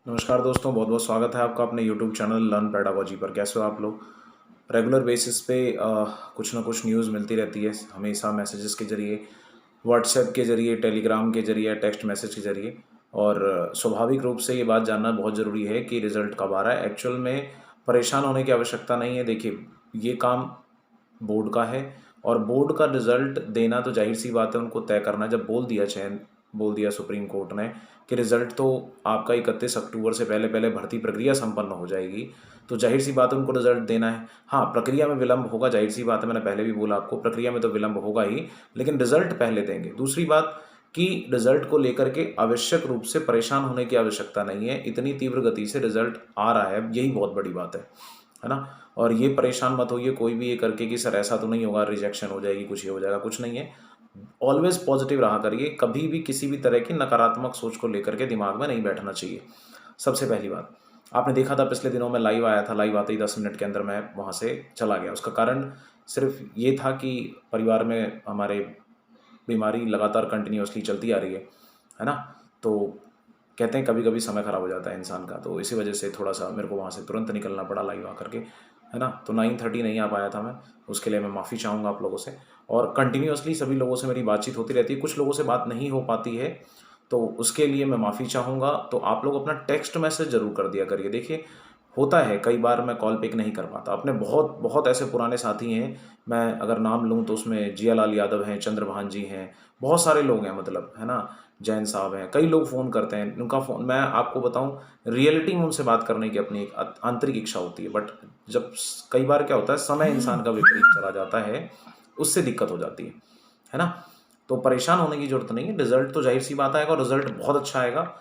नमस्कार दोस्तों, बहुत बहुत स्वागत है आपका अपने YouTube चैनल लर्न पेडागोजी पर। कैसे हो आप लोग? रेगुलर बेसिस पे कुछ ना कुछ न्यूज़ मिलती रहती है हमेशा, मैसेजेस के ज़रिए, व्हाट्सएप के ज़रिए, टेलीग्राम के ज़रिए, टेक्स्ट मैसेज के ज़रिए। और स्वाभाविक रूप से ये बात जानना बहुत ज़रूरी है कि रिज़ल्ट कब आ रहा है। एक्चुअल में परेशान होने की आवश्यकता नहीं है। देखिए, ये काम बोर्ड का है और बोर्ड का रिजल्ट देना तो जाहिर सी बात है, उनको तय करना। जब बोल दिया सुप्रीम कोर्ट ने कि रिजल्ट तो आपका 31 अक्टूबर से पहले पहले भर्ती प्रक्रिया संपन्न हो जाएगी, तो जाहिर सी बात है उनको रिजल्ट देना है। हाँ, प्रक्रिया में विलंब होगा, जाहिर सी बात है, मैंने पहले भी बोला आपको, प्रक्रिया में तो विलंब होगा ही, लेकिन रिजल्ट पहले देंगे। दूसरी बात कि रिजल्ट को लेकर के आवश्यक रूप से परेशान होने की आवश्यकता नहीं है। इतनी तीव्र गति से रिजल्ट आ रहा है, यही बहुत बड़ी बात है ना। और ये परेशान मत होइए कोई भी ये करके कि सर ऐसा तो नहीं होगा, रिजेक्शन हो जाएगी, कुछ ये हो जाएगा, कुछ नहीं है। ऑलवेज पॉजिटिव रहा करिए, कभी भी किसी भी तरह की नकारात्मक सोच को लेकर के दिमाग में नहीं बैठना चाहिए। सबसे पहली बात, आपने देखा था पिछले दिनों में लाइव आया था, लाइव आते ही 10 मिनट के अंदर मैं वहाँ से चला गया। उसका कारण सिर्फ ये था कि परिवार में हमारे बीमारी लगातार कंटिन्यूअसली चलती आ रही है ना। तो कहते हैं कभी कभी समय ख़राब हो जाता है इंसान का, तो इसी वजह से थोड़ा सा मेरे को वहाँ से तुरंत निकलना पड़ा लाइव आकर के, है ना। तो 9:30 नहीं आ पाया था मैं, उसके लिए मैं माफ़ी चाहूँगा आप लोगों से। और कंटिन्यूअसली सभी लोगों से मेरी बातचीत होती रहती है, कुछ लोगों से बात नहीं हो पाती है, तो उसके लिए मैं माफ़ी चाहूँगा। तो आप लोग अपना टेक्स्ट मैसेज ज़रूर कर दिया करिए। देखिए, होता है कई बार मैं कॉल पिक नहीं कर पाता। अपने बहुत बहुत ऐसे पुराने साथी हैं, मैं अगर नाम लूँ तो उसमें जियालाल यादव हैं, चंद्रभान जी हैं, बहुत सारे लोग हैं, मतलब, है ना। जैन साहब हैं, कई लोग फ़ोन करते हैं, उनका फ़ोन, मैं आपको बताऊँ, रियलिटी में उनसे बात करने की अपनी एक आंतरिक इच्छा होती है, बट जब कई बार क्या होता है, समय इंसान का विपरीत चला जाता है, उससे दिक्कत हो जाती है ना। तो परेशान होने की ज़रूरत नहीं है, रिज़ल्ट तो ज़ाहिर सी बात आएगा और रिज़ल्ट बहुत अच्छा आएगा।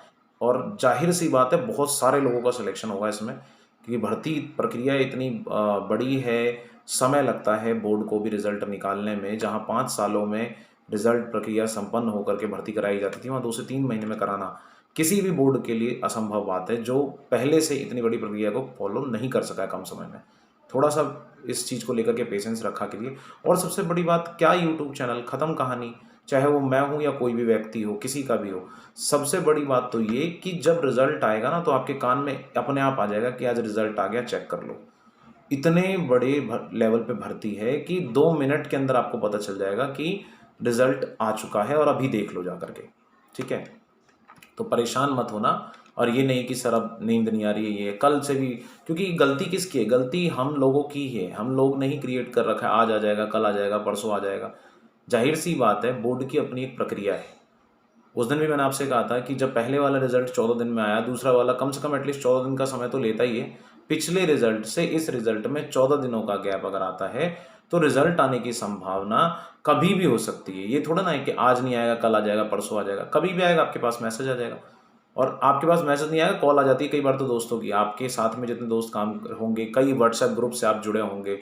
और ज़ाहिर सी बात है बहुत सारे लोगों का सिलेक्शन होगा इसमें, क्योंकि भर्ती प्रक्रिया इतनी बड़ी है, समय लगता है बोर्ड को भी रिज़ल्ट निकालने में। जहाँ 5 सालों में रिज़ल्ट प्रक्रिया संपन्न होकर के भर्ती कराई जाती थी, वहाँ 2 से 3 महीने में कराना किसी भी बोर्ड के लिए असंभव बात है, जो पहले से इतनी बड़ी प्रक्रिया को फॉलो नहीं कर सका है कम समय में। थोड़ा सा इस चीज़ को लेकर के पेशेंस रखा करिए। और सबसे बड़ी बात, क्या यूट्यूब चैनल, ख़त्म कहानी, चाहे वो मैं हूँ या कोई भी व्यक्ति हो, किसी का भी हो। सबसे बड़ी बात तो ये कि जब रिज़ल्ट आएगा ना, तो आपके कान में अपने आप आ जाएगा कि आज रिज़ल्ट आ गया, चेक कर लो। इतने बड़े लेवल पे भर्ती है कि 2 मिनट के अंदर आपको पता चल जाएगा कि रिजल्ट आ चुका है, और अभी देख लो जा करके, ठीक है। तो परेशान मत होना। और ये नहीं कि सर अब नींद नहीं आ रही है, ये कल से भी, क्योंकि गलती किसकी है? गलती हम लोगों की है, हम लोग ने ही क्रिएट कर रखा है। आज आ जाएगा, कल आ जाएगा, परसों आ जाएगा। जाहिर सी बात है, बोर्ड की अपनी एक प्रक्रिया है। उस दिन भी मैंने आपसे कहा था कि जब पहले वाला रिजल्ट 14 दिन में आया, दूसरा वाला कम से कम एटलीस्ट 14 दिन का समय तो लेता ही है। पिछले रिजल्ट से इस रिजल्ट में 14 दिनों का गैप अगर आता है, तो रिजल्ट आने की संभावना कभी भी हो सकती है। ये थोड़ा ना है कि आज नहीं आएगा, कल आ जाएगा, परसों आ जाएगा, कभी भी आएगा, आपके पास मैसेज आ जाएगा। और आपके पास मैसेज नहीं आएगा, कॉल आ जाती है कई बार तो दोस्तों की। आपके साथ में जितने दोस्त काम होंगे, कई व्हाट्सएप ग्रुप से आप जुड़े होंगे,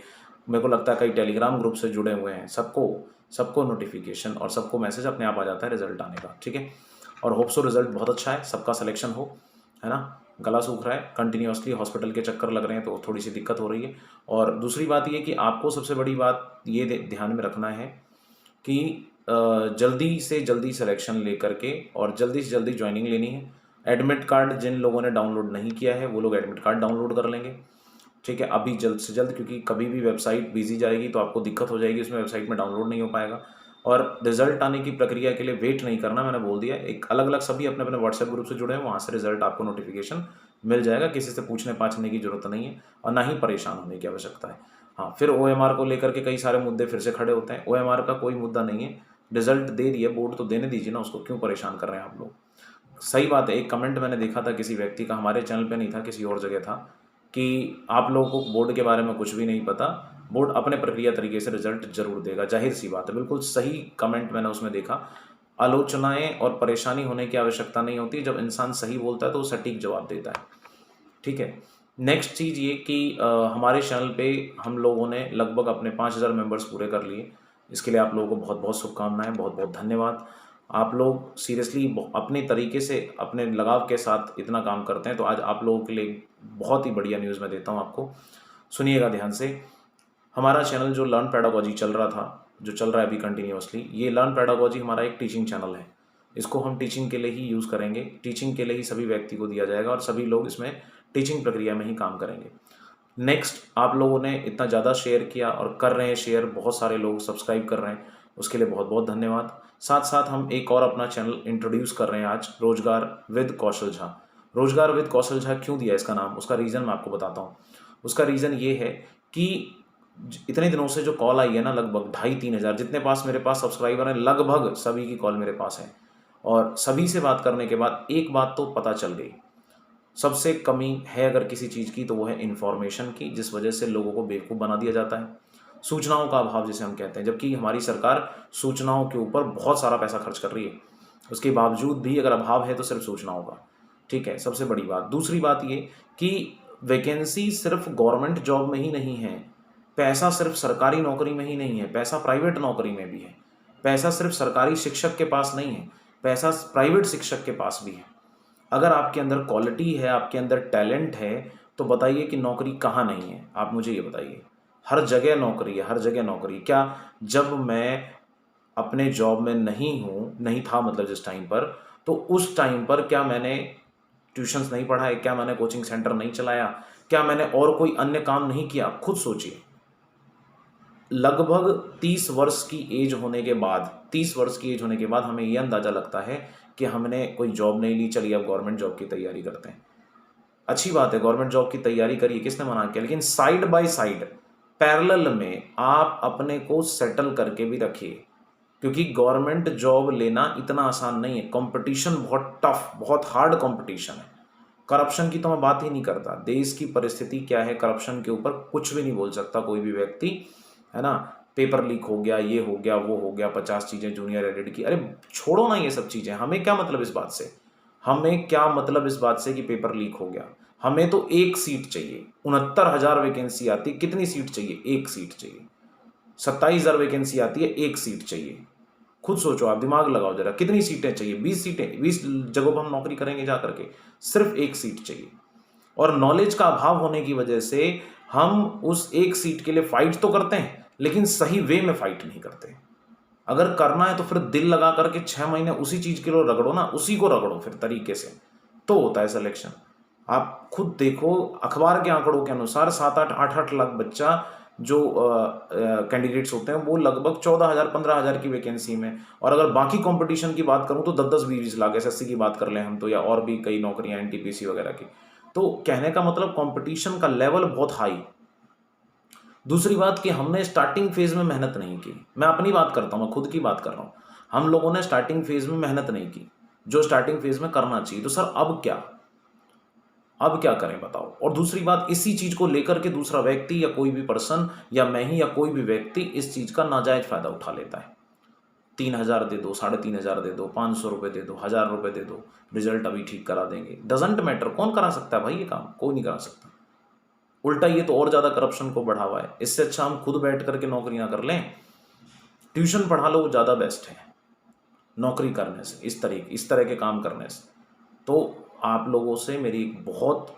मेरे को लगता है कई टेलीग्राम ग्रुप से जुड़े हुए हैं, सबको सबको नोटिफिकेशन और सबको मैसेज अपने आप आ जाता है रिजल्ट आने का, ठीक है। और होप सो रिजल्ट बहुत अच्छा है, सबका सिलेक्शन हो, है ना। गला सूख रहा है, कंटिन्यूअसली हॉस्पिटल के चक्कर लग रहे हैं, तो थोड़ी सी दिक्कत हो रही है। और दूसरी बात ये कि आपको सबसे बड़ी बात ये ध्यान में रखना है कि जल्दी से जल्दी सिलेक्शन लेकर के और जल्दी से जल्दी ज्वाइनिंग लेनी है। एडमिट कार्ड जिन लोगों ने डाउनलोड नहीं किया है, वो लोग एडमिट कार्ड डाउनलोड कर लेंगे, ठीक है, अभी जल्द से जल्द, क्योंकि कभी भी वेबसाइट बिजी जाएगी तो आपको दिक्कत हो जाएगी, उसमें वेबसाइट में डाउनलोड नहीं हो पाएगा। और रिजल्ट आने की प्रक्रिया के लिए वेट नहीं करना, मैंने बोल दिया। एक अलग अलग सभी अपने अपने व्हाट्सएप ग्रुप से जुड़े हैं, वहाँ से रिजल्ट आपको नोटिफिकेशन मिल जाएगा, किसी से पूछने पाछने की जरूरत नहीं है और ना ही परेशान होने की आवश्यकता है। हाँ, फिर OMR को लेकर के कई सारे मुद्दे फिर से खड़े होते हैं। OMR का कोई मुद्दा नहीं है, रिजल्ट दे दिया बोर्ड, तो देने दीजिए ना उसको, क्यों परेशान कर रहे हैं आप लोग। सही बात है, एक कमेंट मैंने देखा था किसी व्यक्ति का, हमारे चैनल पे नहीं था, किसी और जगह था, कि आप लोगों को बोर्ड के बारे में कुछ भी नहीं पता, बोर्ड अपने प्रक्रिया तरीके से रिजल्ट जरूर देगा। जाहिर सी बात है, बिल्कुल सही कमेंट मैंने उसमें देखा। आलोचनाएं और परेशानी होने की आवश्यकता नहीं होती, जब इंसान सही बोलता है तो वो सटीक जवाब देता है, ठीक है। नेक्स्ट चीज़ ये कि हमारे चैनल पे हम लोगों ने लगभग अपने 5,000 मेंबर्स पूरे कर लिए। इसके लिए आप लोगों को बहुत बहुत शुभकामनाएं, बहुत बहुत धन्यवाद। आप लोग सीरियसली अपने तरीके से, अपने लगाव के साथ इतना काम करते हैं, तो आज आप लोगों के लिए बहुत ही बढ़िया न्यूज़ मैं देता हूँ आपको। सुनिएगा ध्यान से। हमारा चैनल जो लर्न पेडागोजी चल रहा था, जो चल रहा है अभी कंटिन्यूअसली, ये लर्न पेडागोजी हमारा एक टीचिंग चैनल है। इसको हम टीचिंग के लिए ही यूज़ करेंगे, टीचिंग के लिए ही सभी व्यक्ति को दिया जाएगा और सभी लोग इसमें टीचिंग प्रक्रिया में ही काम करेंगे। नेक्स्ट, आप लोगों ने इतना ज़्यादा शेयर किया और कर रहे हैं शेयर, बहुत सारे लोग सब्सक्राइब कर रहे हैं, उसके लिए बहुत बहुत धन्यवाद। साथ साथ हम एक और अपना चैनल इंट्रोड्यूस कर रहे हैं आज, रोजगार विद कौशल झा। रोजगार विद कौशल झा क्यों दिया इसका नाम, उसका रीज़न मैं आपको बताता हूँ। उसका रीज़न ये है कि इतने दिनों से जो कॉल आई है ना, लगभग 2,500-3,000 जितने पास मेरे पास सब्सक्राइबर हैं, लगभग सभी की कॉल मेरे पास है। और सभी से बात करने के बाद एक बात तो पता चल गई, सबसे कमी है अगर किसी चीज़ की तो वो है इन्फॉर्मेशन की, जिस वजह से लोगों को बेवकूफ़ बना दिया जाता है। सूचनाओं का अभाव जिसे हम कहते हैं, जबकि हमारी सरकार सूचनाओं के ऊपर बहुत सारा पैसा खर्च कर रही है, उसके बावजूद भी अगर अभाव है तो सिर्फ सूचनाओं का। ठीक है, सबसे बड़ी बात। दूसरी बात ये कि वैकेंसी सिर्फ गवर्नमेंट जॉब में ही नहीं है, पैसा सिर्फ सरकारी नौकरी में ही नहीं है, पैसा प्राइवेट नौकरी में भी है। पैसा सिर्फ सरकारी शिक्षक के पास नहीं है, पैसा प्राइवेट शिक्षक के पास भी है। अगर आपके अंदर क्वालिटी है, आपके अंदर टैलेंट है, तो बताइए कि नौकरी कहाँ नहीं है। आप मुझे ये बताइए, हर जगह नौकरी है, हर जगह नौकरी। क्या जब मैं अपने जॉब में नहीं था मतलब जिस टाइम पर, तो उस टाइम पर क्या मैंने ट्यूशन्स नहीं पढ़ाए, क्या मैंने कोचिंग सेंटर नहीं चलाया, क्या मैंने और कोई अन्य काम नहीं किया? खुद सोचिए। लगभग 30 वर्ष की एज होने के बाद 30 वर्ष की एज होने के बाद हमें यह अंदाज़ा लगता है कि हमने कोई जॉब नहीं ली, चलिए अब गवर्नमेंट जॉब की तैयारी करते हैं। अच्छी बात है, गवर्नमेंट जॉब की तैयारी करिए, किसने मना किया, लेकिन साइड बाय साइड पैरेलल में आप अपने को सेटल करके भी रखिए, क्योंकि गवर्नमेंट जॉब लेना इतना आसान नहीं है। कंपटीशन बहुत टफ, बहुत हार्ड कंपटीशन है। करप्शन की तो मैं बात ही नहीं करता, देश की परिस्थिति क्या है, करप्शन के ऊपर कुछ भी नहीं बोल सकता कोई भी व्यक्ति, है ना। पेपर लीक हो गया, ये हो गया, वो हो गया, 50 चीज़ें जूनियर एडिट की, अरे छोड़ो ना ये सब चीज़ें। हमें क्या मतलब इस बात से, हमें क्या मतलब इस बात से कि पेपर लीक हो गया। हमें तो एक सीट चाहिए, 69,000 वैकेंसी आती, कितनी सीट चाहिए? एक सीट चाहिए। 27,000 वैकेंसी आती है, एक सीट चाहिए। खुद सोचो, आप दिमाग लगाओ जरा, कितनी सीटें चाहिए? 20 सीटें, 20 जगहों पर हम नौकरी करेंगे जा करके, सिर्फ एक सीट चाहिए। और नॉलेज का अभाव होने की वजह से हम उस एक सीट के लिए फाइट तो करते हैं, लेकिन सही वे में फाइट नहीं करते। अगर करना है तो फिर दिल लगा करके 6 महीने उसी चीज के लिए रगड़ो ना, उसी को रगड़ो फिर तरीके से, तो होता है सिलेक्शन। आप खुद देखो, अखबार के आंकड़ों के अनुसार 7-8 लाख बच्चा जो कैंडिडेट्स होते हैं वो लगभग 14,000 15,000 की वैकेंसी में। और अगर बाकी कंपटीशन की बात करूं तो 10-20 लाख, एसएससी की बात कर लें हम तो, या और भी कई नौकरियां एनटीपीसी वगैरह की। तो कहने का मतलब कंपटीशन का लेवल बहुत हाई। दूसरी बात कि हमने स्टार्टिंग फेज में मेहनत नहीं की। मैं अपनी बात करता हूँ, मैं खुद की बात कर रहा हूँ। हम लोगों ने स्टार्टिंग फेज में मेहनत नहीं की जो स्टार्टिंग फेज में करना चाहिए। तो सर अब क्या करें बताओ। और दूसरी बात, इसी चीज को लेकर के दूसरा व्यक्ति या कोई भी पर्सन या मैं ही या कोई भी व्यक्ति इस चीज का नाजायज फायदा उठा लेता है। 3,000 दे दो, 3,500 दे दो, 500 रुपये दे दो, 1,000 रुपये दे दो, रिजल्ट अभी ठीक करा देंगे। डजेंट मैटर, कौन करा सकता है भाई ये काम? कोई नहीं करा सकता। उल्टा ये तो और ज्यादा करप्शन को बढ़ावा है। इससे अच्छा हम खुद बैठ करके नौकरियां कर लें, ट्यूशन पढ़ा लो, वो ज्यादा बेस्ट है नौकरी करने से, इस तरह के काम करने से। तो आप लोगों से मेरी एक बहुत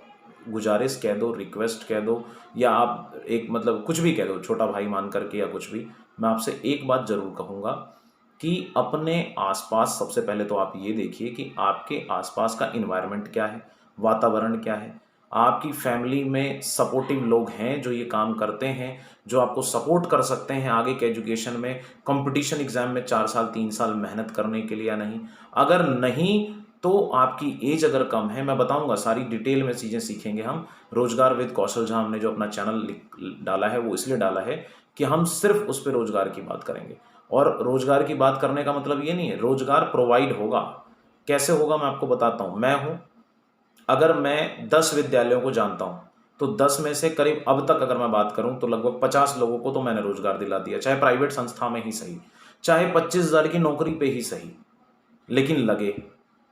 गुजारिश कह दो, रिक्वेस्ट कह दो, या आप एक मतलब कुछ भी कह दो, छोटा भाई मान करके या कुछ भी, मैं आपसे एक बात जरूर कहूँगा कि अपने आसपास सबसे पहले तो आप ये देखिए कि आपके आसपास का इन्वायरमेंट क्या है, वातावरण क्या है। आपकी फैमिली में सपोर्टिव लोग हैं जो ये काम करते हैं, जो आपको सपोर्ट कर सकते हैं आगे के एजुकेशन में, कंपटीशन एग्जाम में 4 साल 3 साल मेहनत करने के लिए, या नहीं? अगर नहीं तो आपकी एज अगर कम है, मैं बताऊंगा सारी डिटेल में चीज़ें सीखेंगे हम। रोजगार विद कौशल झा हमने जो अपना चैनल डाला है वो इसलिए डाला है कि हम सिर्फ उस पर रोजगार की बात करेंगे। और रोजगार की बात करने का मतलब ये नहीं है, रोजगार प्रोवाइड होगा। कैसे होगा मैं आपको बताता हूँ। मैं हूँ, अगर मैं 10 विद्यालयों को जानता हूँ तो 10 में से करीब अब तक अगर मैं बात करूँ तो लगभग 50 लोगों को तो मैंने रोजगार दिला दिया, चाहे प्राइवेट संस्था में ही सही, चाहे 25,000 की नौकरी पे ही सही, लेकिन लगे।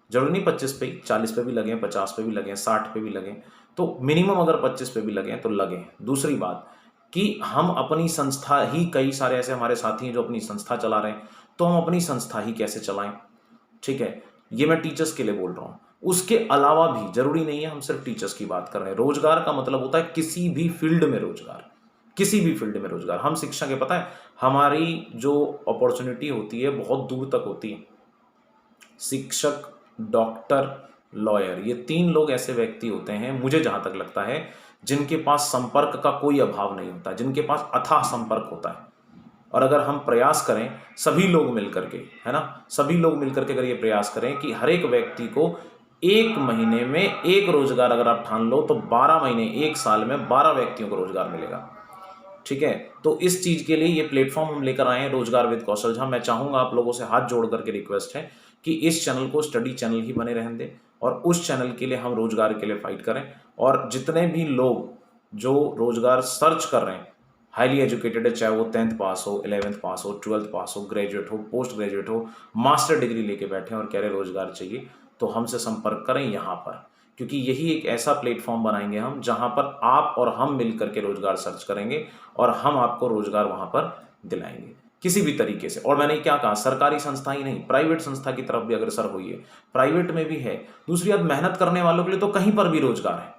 जरूरी नहीं 25 पे, 40 पे भी लगे, 50 पे भी लगे, 60 पे भी लगे, तो मिनिमम अगर 25 पे भी लगे तो लगे। दूसरी बात कि हम अपनी संस्था ही, कई सारे ऐसे हमारे साथी हैं जो अपनी संस्था चला रहे हैं, तो हम अपनी संस्था ही कैसे चलाएं? ठीक है, ये मैं टीचर्स के लिए बोल रहा हूँ। उसके अलावा भी जरूरी नहीं है हम सिर्फ टीचर्स की बात कर रहे हैं। रोजगार का मतलब होता है किसी भी फील्ड में रोजगार, किसी भी फील्ड में रोजगार। हम शिक्षा के, पता है हमारी जो अपॉर्चुनिटी होती है बहुत दूर तक होती है, शिक्षक, डॉक्टर, लॉयर, ये 3 लोग ऐसे व्यक्ति होते हैं, मुझे जहाँ तक लगता है, जिनके पास संपर्क का कोई अभाव नहीं होता, जिनके पास अथाह संपर्क होता है। और अगर हम प्रयास करें सभी लोग मिलकर के, है ना, सभी लोग मिलकर के अगर ये प्रयास करें कि हर एक व्यक्ति को 1 महीने में 1 रोजगार अगर आप ठान लो तो 12 महीने, 1 साल में 12 व्यक्तियों को रोजगार मिलेगा। ठीक है, तो इस चीज के लिए ये प्लेटफॉर्म हम लेकर आए हैं, रोजगार विद कौशल झा। मैं चाहूंगा आप लोगों से हाथ जोड़ करके रिक्वेस्ट है कि इस चैनल को स्टडी चैनल ही बने रहने दें और उस चैनल के लिए हम रोजगार के लिए फाइट करें। और जितने भी लोग जो रोजगार सर्च कर रहे हैं, हाईली एजुकेटेड है, चाहे वो 10th पास हो, 11th पास हो, 12th पास हो, ग्रेजुएट हो, पोस्ट ग्रेजुएट हो, मास्टर डिग्री लेके बैठे हैं और कह रहे रोजगार चाहिए, तो हमसे संपर्क करें यहाँ पर, क्योंकि यही एक ऐसा प्लेटफॉर्म बनाएंगे हम जहां पर आप और हम मिलकर के रोजगार सर्च करेंगे और हम आपको रोजगार वहां पर दिलाएंगे किसी भी तरीके से। और मैंने क्या कहा, सरकारी संस्था ही नहीं, प्राइवेट संस्था की तरफ भी अग्रसर होइए, प्राइवेट में भी है। दूसरी बात, मेहनत करने वालों के लिए तो कहीं पर भी रोजगार है,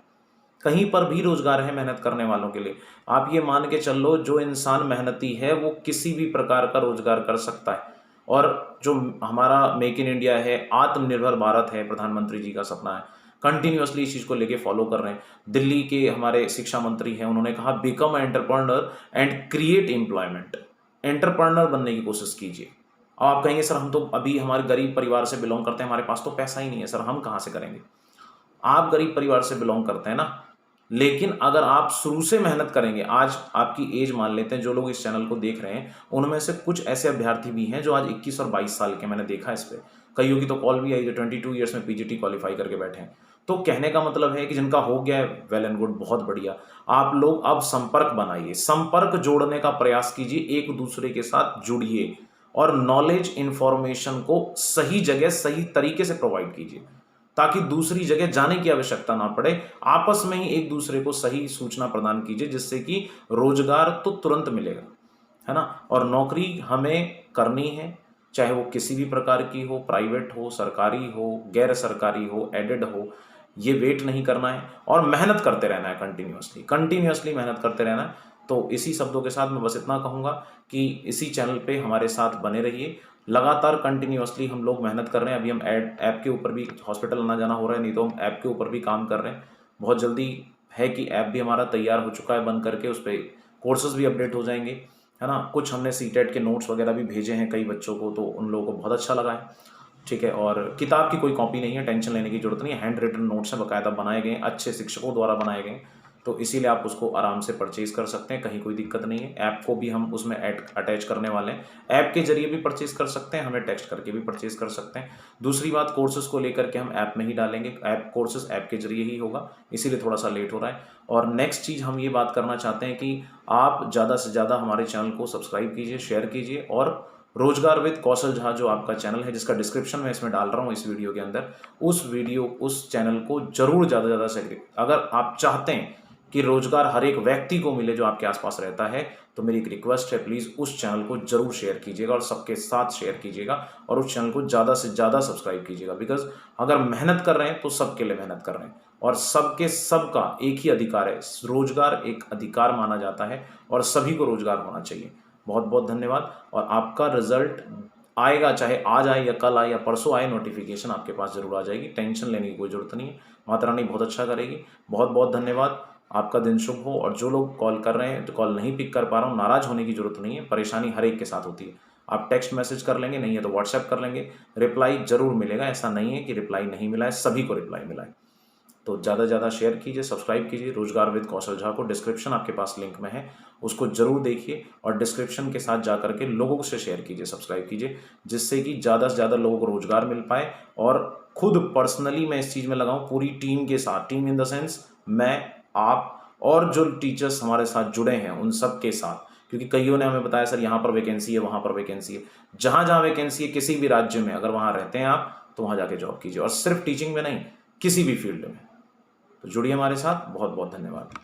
कहीं पर भी रोजगार है मेहनत करने वालों के लिए। आप ये मान के चल लो, जो इंसान मेहनती है वो किसी भी प्रकार का रोजगार कर सकता है। और जो हमारा मेक इन इंडिया है, आत्मनिर्भर भारत है, प्रधानमंत्री जी का सपना है, कंटिन्यूअसली इस चीज को लेके फॉलो कर रहे हैं। दिल्ली के हमारे शिक्षा मंत्री हैं, उन्होंने कहा become entrepreneur and create employment. Entrepreneur बनने की कोशिश कीजिए। अब आप कहेंगे सर हम तो अभी हमारे गरीब परिवार से बिलोंग करते हैं, हमारे पास तो पैसा ही नहीं है, सर हम कहाँ से करेंगे। आप गरीब परिवार से बिलोंग करते हैं ना, लेकिन अगर आप शुरू से मेहनत करेंगे, आज आपकी एज मान लेते हैं, जो लोग इस चैनल को देख रहे हैं उनमें से कुछ ऐसे अभ्यर्थी भी हैं जो आज 21 और 22 साल के, मैंने देखा इस पे कईयों की तो कॉल भी आई जो 22 ईयर्स में पीजीटी क्वालिफाई करके बैठे हैं। तो कहने का मतलब है कि जिनका हो गया है, वेल एंड गुड, बहुत बढ़िया। आप लोग अब संपर्क बनाइए, संपर्क जोड़ने का प्रयास कीजिए, एक दूसरे के साथ जुड़िए और नॉलेज इंफॉर्मेशन को सही जगह सही तरीके से प्रोवाइड कीजिए, ताकि दूसरी जगह जाने की आवश्यकता ना पड़े। आपस में ही एक दूसरे को सही सूचना प्रदान कीजिए, जिससे कि रोजगार तो तुरंत मिलेगा, है ना। और नौकरी हमें करनी है, चाहे वो किसी भी प्रकार की हो, प्राइवेट हो, सरकारी हो, गैर सरकारी हो, एडेड हो, ये वेट नहीं करना है और मेहनत करते रहना है, कंटिन्यूअसली कंटिन्यूअसली मेहनत करते रहना है। तो इसी शब्दों के साथ मैं बस इतना कहूँगा कि इसी चैनल पे हमारे साथ बने रहिए। लगातार कंटिन्यूअसली हम लोग मेहनत कर रहे हैं। अभी हम ऐप के ऊपर भी, हॉस्पिटल आना जाना हो रहा है, नहीं तो हम ऐप के ऊपर भी काम कर रहे हैं। बहुत जल्दी है कि ऐप भी हमारा तैयार हो चुका है बन करके, उस पर कोर्सेज भी अपडेट हो जाएंगे, है ना। कुछ हमने सीटेट के नोट्स वगैरह भी भेजे हैं कई बच्चों को, तो उन लोगों को बहुत अच्छा लगा है। ठीक है, और किताब की कोई कॉपी नहीं है, टेंशन लेने की जरूरत नहीं है, हैंड रिटन नोट्स हैं, बाकायदा बनाए गए, अच्छे शिक्षकों द्वारा बनाए गए, तो इसीलिए आप उसको आराम से परचेज कर सकते हैं, कहीं कोई दिक्कत नहीं है। ऐप को भी हम उसमें अटैच करने वाले हैं, ऐप के जरिए भी परचेज कर सकते हैं, हमें टेक्स्ट करके भी परचेज कर सकते हैं। दूसरी बात, कोर्सेज को लेकर के हम ऐप में ही डालेंगे, ऐप कोर्सेज ऐप के जरिए ही होगा, इसीलिए थोड़ा सा लेट हो रहा है। और नेक्स्ट चीज़ हम ये बात करना चाहते हैं कि आप ज़्यादा से ज़्यादा हमारे चैनल को सब्सक्राइब कीजिए, शेयर कीजिए, और रोजगार विद कौशल झा जो आपका चैनल है, जिसका डिस्क्रिप्शन में इसमें डाल रहा हूँ इस वीडियो के अंदर, उस चैनल को जरूर ज़्यादा से ज़्यादा से, अगर आप चाहते हैं कि रोजगार हर एक व्यक्ति को मिले जो आपके आसपास रहता है, तो मेरी एक रिक्वेस्ट है, प्लीज़ उस चैनल को जरूर शेयर कीजिएगा और सबके साथ शेयर कीजिएगा और उस चैनल को ज़्यादा से ज़्यादा सब्सक्राइब कीजिएगा। बिकॉज अगर मेहनत कर रहे हैं तो सबके लिए मेहनत कर रहे हैं और सबके सबका एक ही अधिकार है, रोजगार एक अधिकार माना जाता है और सभी को रोजगार होना चाहिए। बहुत बहुत धन्यवाद। और आपका रिजल्ट आएगा, चाहे आज आए या कल आए या परसों आए, नोटिफिकेशन आपके पास जरूर आ जाएगी, टेंशन लेने की कोई जरूरत नहीं है। माता रानी बहुत अच्छा करेगी। बहुत बहुत धन्यवाद, आपका दिन शुभ हो। और जो लोग कॉल कर रहे हैं तो कॉल नहीं पिक कर पा रहा हूँ, नाराज होने की जरूरत नहीं है, परेशानी हर एक के साथ होती है। आप टेक्स्ट मैसेज कर लेंगे, नहीं है तो व्हाट्सएप कर लेंगे, रिप्लाई जरूर मिलेगा, ऐसा नहीं है कि रिप्लाई नहीं मिला है, सभी को रिप्लाई मिला है। तो ज़्यादा से ज़्यादा शेयर कीजिए, सब्सक्राइब कीजिए रोजगार विद कौशल झा को, डिस्क्रिप्शन आपके पास लिंक में है, उसको जरूर देखिए और डिस्क्रिप्शन के साथ जा करके लोगों से शेयर कीजिए, सब्सक्राइब कीजिए, जिससे कि ज़्यादा से ज़्यादा लोगों को रोजगार मिल पाए। और खुद पर्सनली मैं इस चीज़ में लगाऊँ पूरी टीम के साथ, टीम इन द सेंस मैं, आप और जो टीचर्स हमारे साथ जुड़े हैं उन सब के साथ, क्योंकि कईयों ने हमें बताया सर यहाँ पर वैकेंसी है, वहाँ पर वैकेंसी है। जहाँ जहाँ वैकेंसी है किसी भी राज्य में, अगर वहाँ रहते हैं आप तो वहाँ जाके जॉब कीजिए, और सिर्फ टीचिंग में नहीं, किसी भी फील्ड में। तो जुड़िए हमारे साथ। बहुत बहुत धन्यवाद।